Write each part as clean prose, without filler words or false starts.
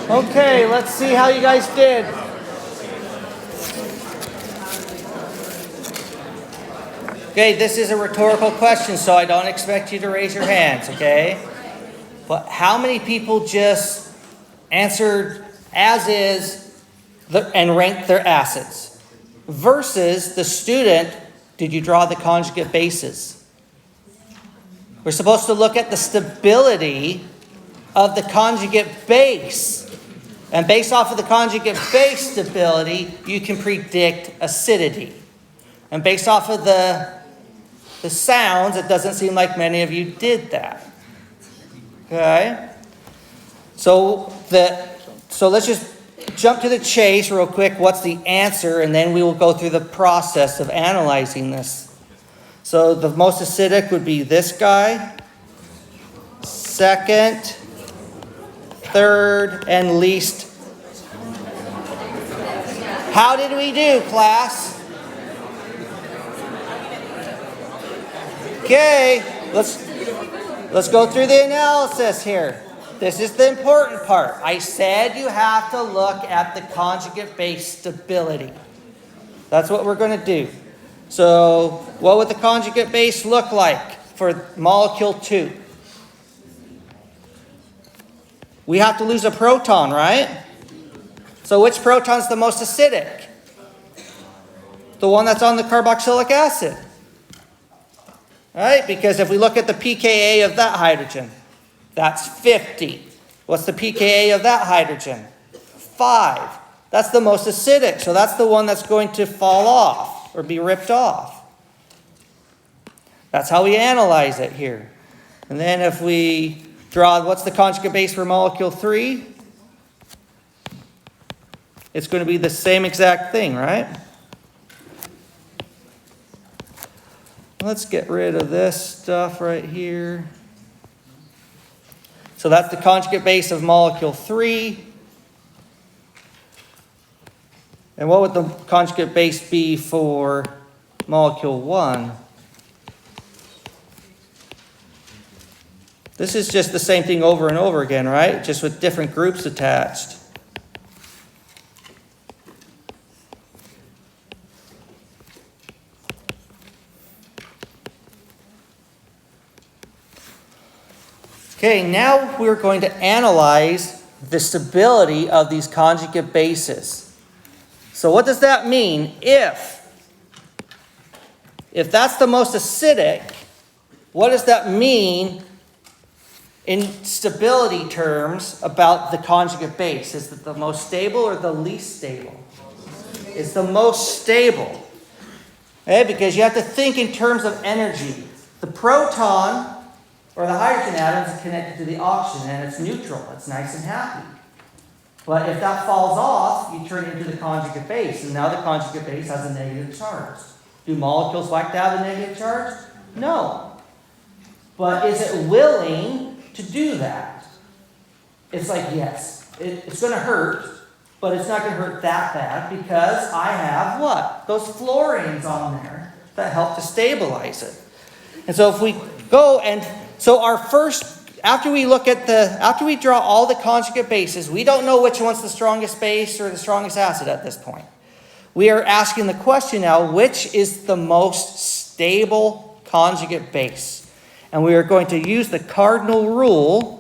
Okay, let's see how you guys did. Okay, this is a rhetorical question, so I don't expect you to raise your hands, okay? But how many people just answered as is and ranked their acids? Versus the student, did you draw the conjugate bases? We're supposed to look at the stability of the conjugate base. And based off of the conjugate base stability, you can predict acidity. And based off of the sounds, it doesn't seem like many of you did that. Okay? So let's just jump to the chase real quick. What's the answer? And then we will go through the process of analyzing this. So the most acidic would be this guy. Second, third, and least. How did we do, class? Okay, let's go through the analysis here. This is the important part. I said you have to look at the conjugate base stability. That's what we're going to do. So what would the conjugate base look like for molecule 2? We have to lose a proton, right? So which proton is the most acidic? The one that's on the carboxylic acid. Right? Because if we look at the pKa of that hydrogen, that's 50. What's the pKa of that hydrogen? 5. That's the most acidic. So that's the one that's going to fall off or be ripped off. That's how we analyze it here. And then if we draw, what's the conjugate base for molecule 3? It's going to be the same exact thing, right? Let's get rid of this stuff right here. So that's the conjugate base of molecule 3. And what would the conjugate base be for molecule 1? This is just the same thing over and over again, right? Just with different groups attached. Okay, now we're going to analyze the stability of these conjugate bases. So what does that mean? If that's the most acidic, what does that mean in stability terms about the conjugate base? Is it the most stable or the least stable? It's the most stable. Okay, because you have to think in terms of energy. The proton or the hydrogen atom is connected to the oxygen and it's neutral. It's nice and happy. But if that falls off, you turn into the conjugate base. And now the conjugate base has a negative charge. Do molecules like to have a negative charge? No. But is it willing to do that? It's like, yes. It's going to hurt, but it's not going to hurt that bad because I have what? Those fluorines on there that help to stabilize it. And so if we go and so our first, after we draw all the conjugate bases, we don't know which one's the strongest base or the strongest acid at this point. We are asking the question now, which is the most stable conjugate base? And we are going to use the cardinal rule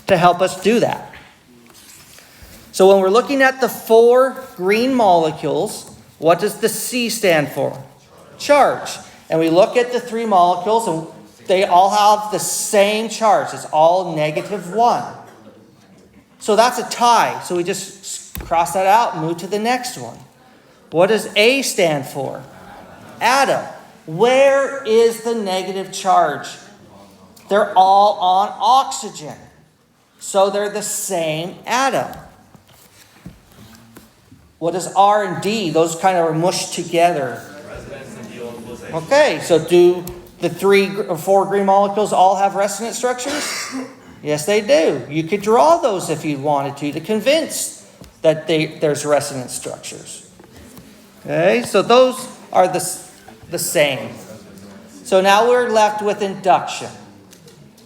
to help us do that. So when we're looking at the 4 green molecules, what does the C stand for? Charge. And we look at the 3 molecules and they all have the same charge. It's all -1. So that's a tie. So we just cross that out and move to the next one. What does A stand for? Atom. Where is the negative charge? They're all on oxygen. So they're the same atom. What is R and D? Those kind of are mushed together. Okay, so do the 3 or 4 green molecules all have resonance structures? Yes, they do. You could draw those if you wanted to convince that there's resonance structures. Okay, so those are the same. So now we're left with induction.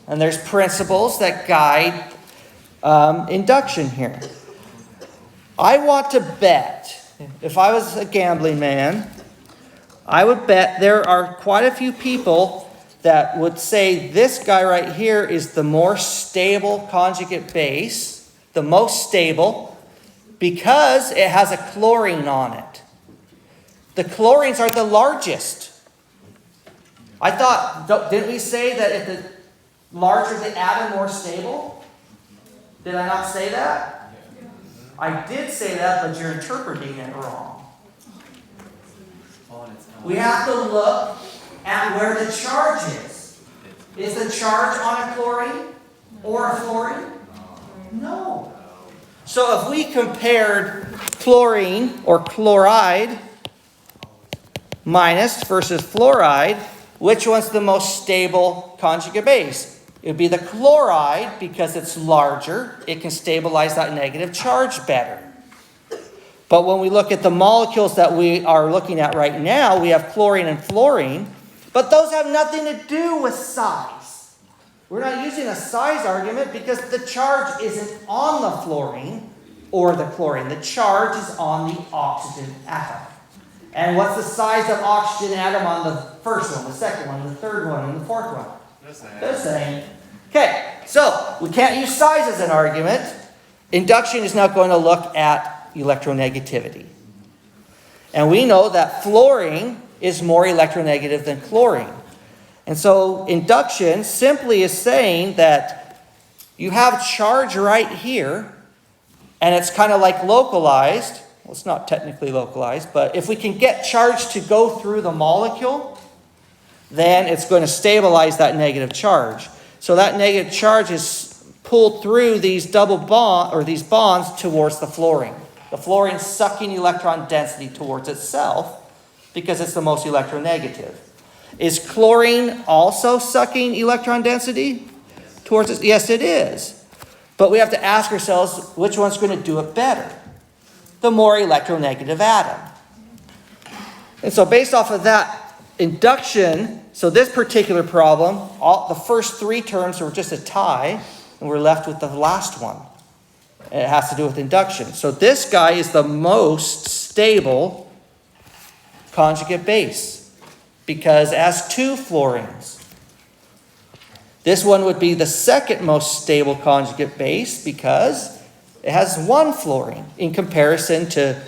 And there's principles that guide induction here. I want to bet, if I was a gambling man, I would bet there are quite a few people that would say this guy right here is the more stable conjugate base, the most stable, because it has a chlorine on it. The chlorines are the largest. I thought, didn't we say that if the larger the atom, more stable? Did I not say that? I did say that, but you're interpreting it wrong. We have to look at where the charge is. Is the charge on a chlorine or a fluorine? No. So if we compared chlorine or chloride minus versus fluoride, which one's the most stable conjugate base? It would be the chloride because it's larger. It can stabilize that negative charge better. But when we look at the molecules that we are looking at right now, we have chlorine and fluorine, but those have nothing to do with size. We're not using a size argument because the charge isn't on the fluorine or the chlorine. The charge is on the oxygen atom. And what's the size of oxygen atom on the first one, the second one, the third one, and the fourth one? The same. Okay, so we can't use size as an argument. Induction is now going to look at electronegativity. And we know that fluorine is more electronegative than chlorine. And so induction simply is saying that you have charge right here, and it's kind of like localized. Well, it's not technically localized, but if we can get charge to go through the molecule, then it's going to stabilize that negative charge. So that negative charge is pulled through these double bond or these bonds towards the fluorine. The fluorine sucking electron density towards itself because it's the most electronegative. Is chlorine also sucking electron density towards it? Yes, it is. But we have to ask ourselves which one's going to do it better. The more electronegative atom. And so based off of that induction, so this particular problem, the first three terms were just a tie, and we're left with the last one. And it has to do with induction. So this guy is the most stable conjugate base because it has two fluorines. This one would be the second most stable conjugate base because it has one fluorine in comparison to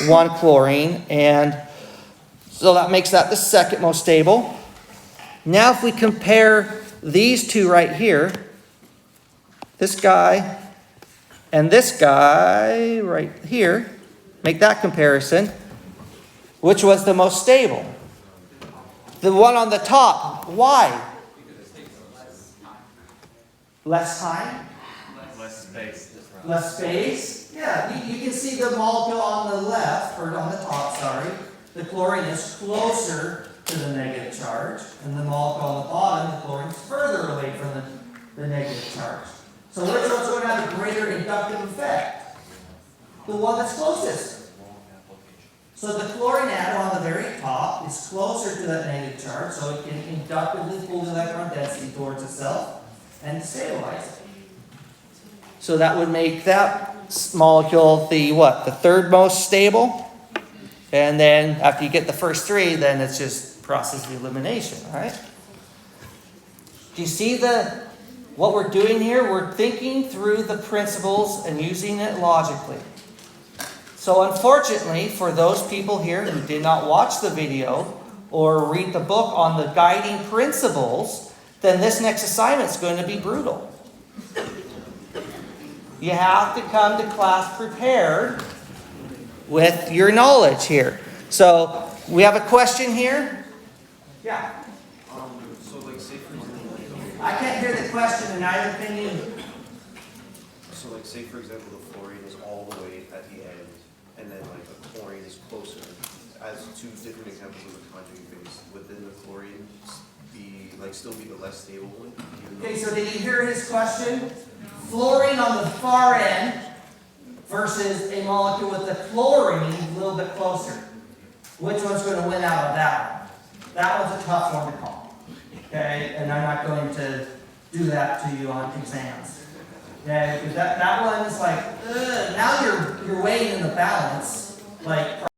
one chlorine. And so that makes that the second most stable. Now if we compare these two right here, this guy and this guy right here, make that comparison. Which was the most stable? The one on the top. Why? Less time? Less space. Less space? Yeah, you can see the molecule on the left, or on the top, sorry. The chlorine is closer to the negative charge, and the molecule on the bottom, the chlorine is further away from the negative charge. So which one's going to have a greater inductive effect? The one that's closest. So the chlorine atom on the very top is closer to that negative charge, so it can inductively pull the electron density towards itself and stabilize it. So that would make that molecule the what? The third most stable. And then after you get the first three, then it's just process of elimination, right? Do you see what we're doing here? We're thinking through the principles and using it logically. So unfortunately, for those people here who did not watch the video or read the book on the guiding principles, then this next assignment is going to be brutal. You have to come to class prepared with your knowledge here. So we have a question here. Yeah. So like say for example, I can't hear the question, and neither can you. so like say for example the fluorine is all the way at the end, and then like the chlorine is closer. As two different examples of the conjugate base, within the chlorine still be the less stable one? Okay, so did you hear his question? Fluorine on the far end versus a molecule with the chlorine a little bit closer. Which one's going to win out of that one? That one's a tough one to call. Okay, and I'm not going to do that to you on exams. Okay, because that one's like, now you're weighing in the balance, like